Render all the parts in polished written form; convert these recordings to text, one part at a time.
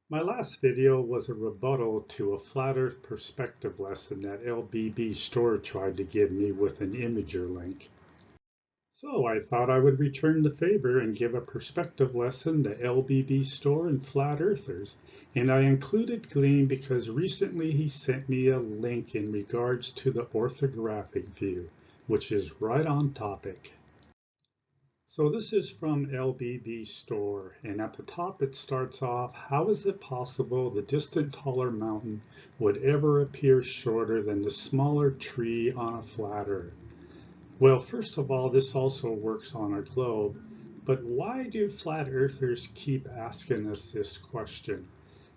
My last video was a rebuttal to a flat earth perspective lesson that LBBstore tried to give me with an imager link. So I thought I would return the favor and give a perspective lesson to LBBstore and flat earthers. And I included Gleem because recently he sent me a link in regards to the orthographic view, which is right on topic. So this is from LBBstore, and at the top it starts off, how is it possible the distant taller mountain would ever appear shorter than the smaller tree on a flat earth? Well, first of all, this also works on a globe, but why do flat earthers keep asking us this question?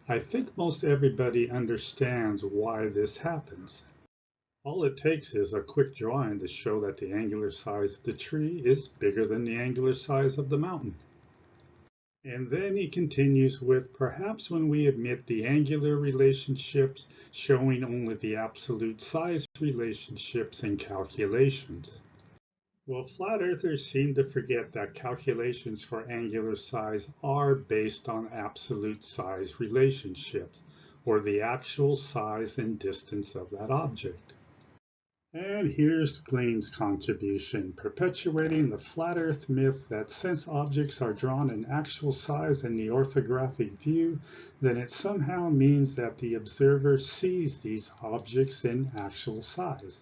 I think most everybody understands why this happens. All it takes is a quick drawing to show that the angular size of the tree is bigger than the angular size of the mountain. And then he continues with, perhaps when we admit the angular relationships showing only the absolute size relationships in calculations. Well, flat earthers seem to forget that calculations for angular size are based on absolute size relationships, or the actual size and distance of that object. And here's Gleem's contribution, perpetuating the flat earth myth that since objects are drawn in actual size in the orthographic view, then it somehow means that the observer sees these objects in actual size.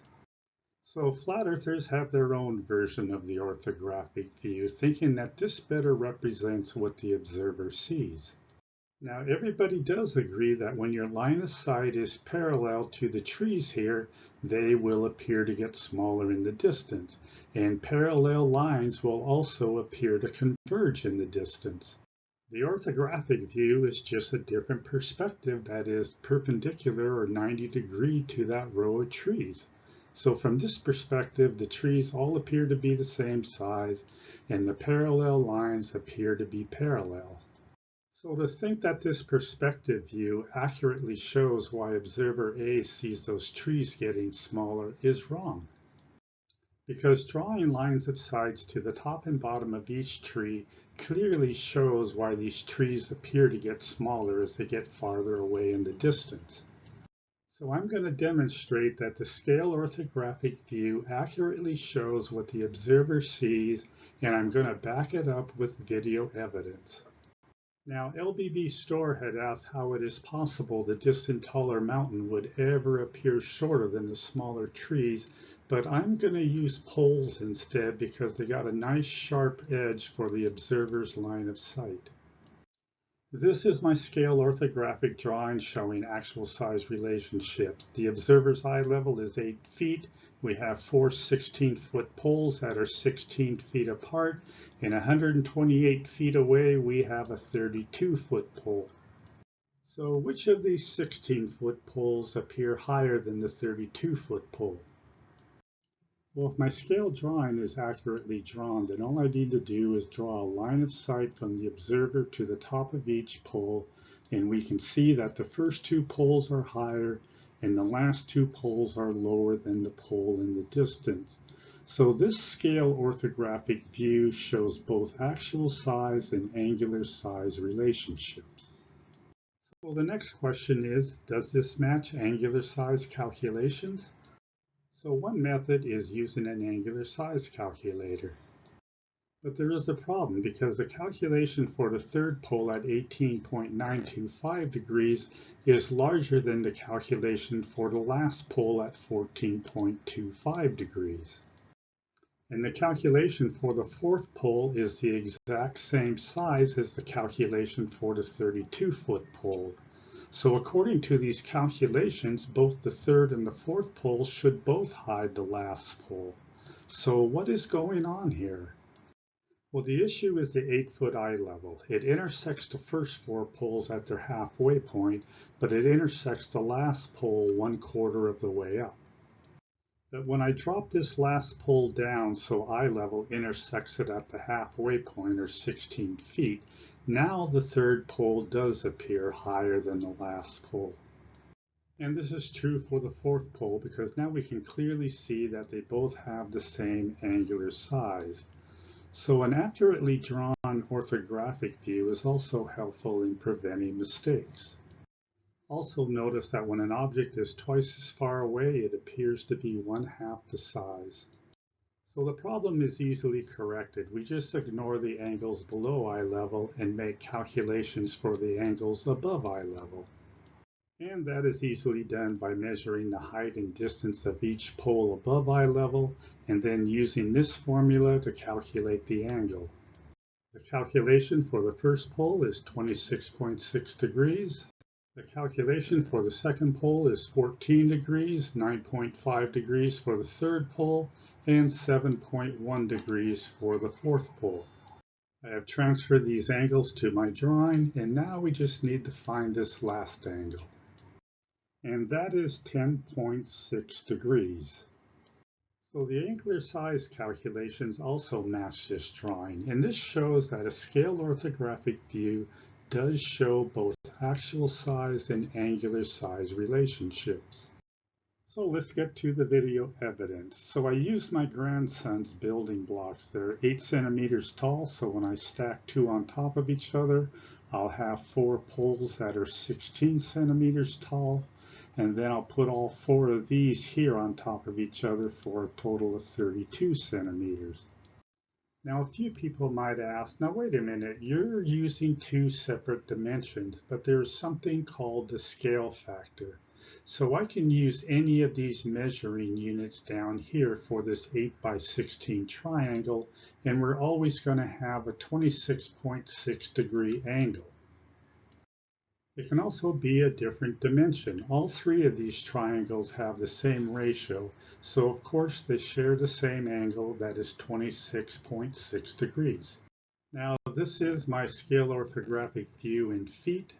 So flat earthers have their own version of the orthographic view, thinking that this better represents what the observer sees. Now, everybody does agree that when your line of sight is parallel to the trees here, they will appear to get smaller in the distance, and parallel lines will also appear to converge in the distance. The orthographic view is just a different perspective that is perpendicular or 90 degrees to that row of trees. So from this perspective, the trees all appear to be the same size, and the parallel lines appear to be parallel. So to think that this perspective view accurately shows why observer A sees those trees getting smaller is wrong. Because drawing lines of sights to the top and bottom of each tree clearly shows why these trees appear to get smaller as they get farther away in the distance. So I'm going to demonstrate that the scale orthographic view accurately shows what the observer sees, and I'm going to back it up with video evidence. Now, LBBstore had asked how it is possible the distant taller mountain would ever appear shorter than the smaller trees, but I'm going to use poles instead because they got a nice sharp edge for the observer's line of sight. This is my scale orthographic drawing showing actual size relationships. The observer's eye level is 8 feet. We have four 16-foot poles that are 16 feet apart, and 128 feet away we have a 32-foot pole. So which of these 16-foot poles appear higher than the 32-foot pole? Well, if my scale drawing is accurately drawn, then all I need to do is draw a line of sight from the observer to the top of each pole, and we can see that the first two poles are higher and the last two poles are lower than the pole in the distance. So this scale orthographic view shows both actual size and angular size relationships. So the next question is, does this match angular size calculations? So one method is using an angular size calculator. But there is a problem because the calculation for the third pole at 18.925 degrees is larger than the calculation for the last pole at 14.25 degrees. And the calculation for the fourth pole is the exact same size as the calculation for the 32-foot pole. So according to these calculations, both the third and the fourth pole should both hide the last pole. So what is going on here? Well, the issue is the 8-foot eye level. It intersects the first four poles at their halfway point, but it intersects the last pole 1/4 of the way up. But when I drop this last pole down so eye level intersects it at the halfway point, or 16 feet, now the third pole does appear higher than the last pole. And this is true for the fourth pole because now we can clearly see that they both have the same angular size. So an accurately drawn non-orthographic view is also helpful in preventing mistakes. Also notice that when an object is twice as far away, it appears to be 1/2 the size. So the problem is easily corrected. We just ignore the angles below eye level and make calculations for the angles above eye level. And that is easily done by measuring the height and distance of each pole above eye level and then using this formula to calculate the angle. The calculation for the first pole is 26.6 degrees. The calculation for the second pole is 14 degrees, 9.5 degrees for the third pole, and 7.1 degrees for the fourth pole. I have transferred these angles to my drawing, and now we just need to find this last angle. And that is 10.6 degrees. So the angular size calculations also match this drawing, and this shows that a scale orthographic view does show both actual size and angular size relationships. So let's get to the video evidence. So I used my grandson's building blocks. They're 8 centimeters tall, so when I stack 2 on top of each other, I'll have 4 poles that are 16 centimeters tall, and then I'll put all 4 of these here on top of each other for a total of 32 centimeters. Now, a few people might ask, now wait a minute, you're using 2 separate dimensions, but there's something called the scale factor. So I can use any of these measuring units down here for this 8 by 16 triangle, and we're always going to have a 26.6 degree angle. It can also be a different dimension. All 3 of these triangles have the same ratio, so of course they share the same angle, that is 26.6 degrees. Now this is my scale orthographic view in feet,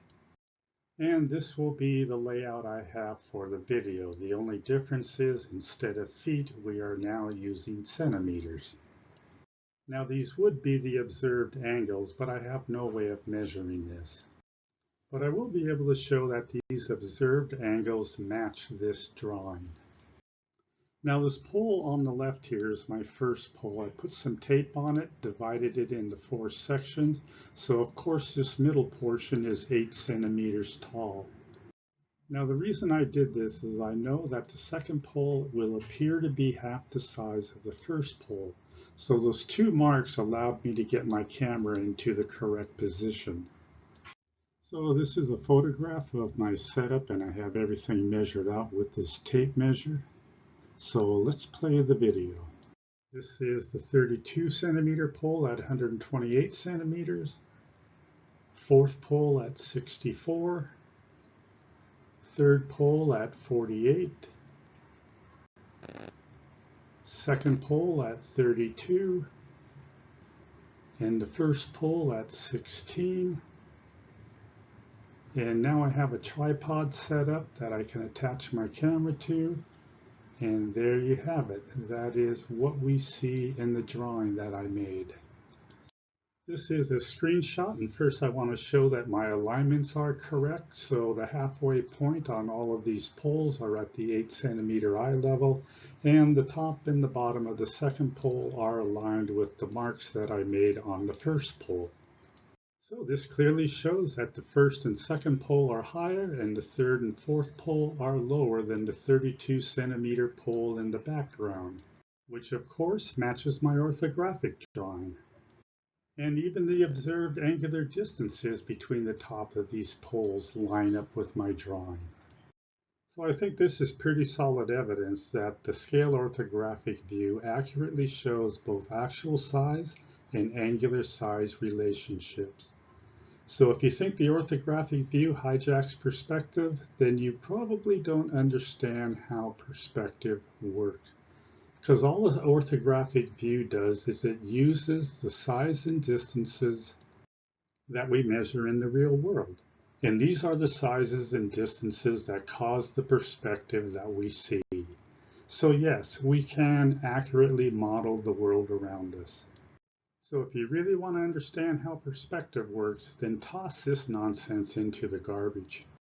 and this will be the layout I have for the video. The only difference is instead of feet, we are now using centimeters. Now these would be the observed angles, but I have no way of measuring this. But I will be able to show that these observed angles match this drawing. Now this pole on the left here is my first pole. I put some tape on it, divided it into 4 sections. So of course this middle portion is 8 centimeters tall. Now the reason I did this is I know that the second pole will appear to be half the size of the first pole. So those 2 marks allowed me to get my camera into the correct position. So this is a photograph of my setup, and I have everything measured out with this tape measure. So let's play the video. This is the 32 centimeter pole at 128 centimeters, fourth pole at 64, third pole at 48, second pole at 32, and the first pole at 16. And now I have a tripod set up that I can attach my camera to, and there you have it. That is what we see in the drawing that I made. This is a screenshot, and first I want to show that my alignments are correct. So the halfway point on all of these poles are at the 8 centimeter eye level, and the top and the bottom of the second pole are aligned with the marks that I made on the first pole. So this clearly shows that the first and second pole are higher and the third and fourth pole are lower than the 32 centimeter pole in the background, which of course matches my orthographic drawing. And even the observed angular distances between the top of these poles line up with my drawing. So I think this is pretty solid evidence that the scale orthographic view accurately shows both actual size and angular size relationships. So if you think the orthographic view hijacks perspective, then you probably don't understand how perspective works. Because all the orthographic view does is it uses the size and distances that we measure in the real world. And these are the sizes and distances that cause the perspective that we see. So yes, we can accurately model the world around us. So if you really want to understand how perspective works, then toss this nonsense into the garbage.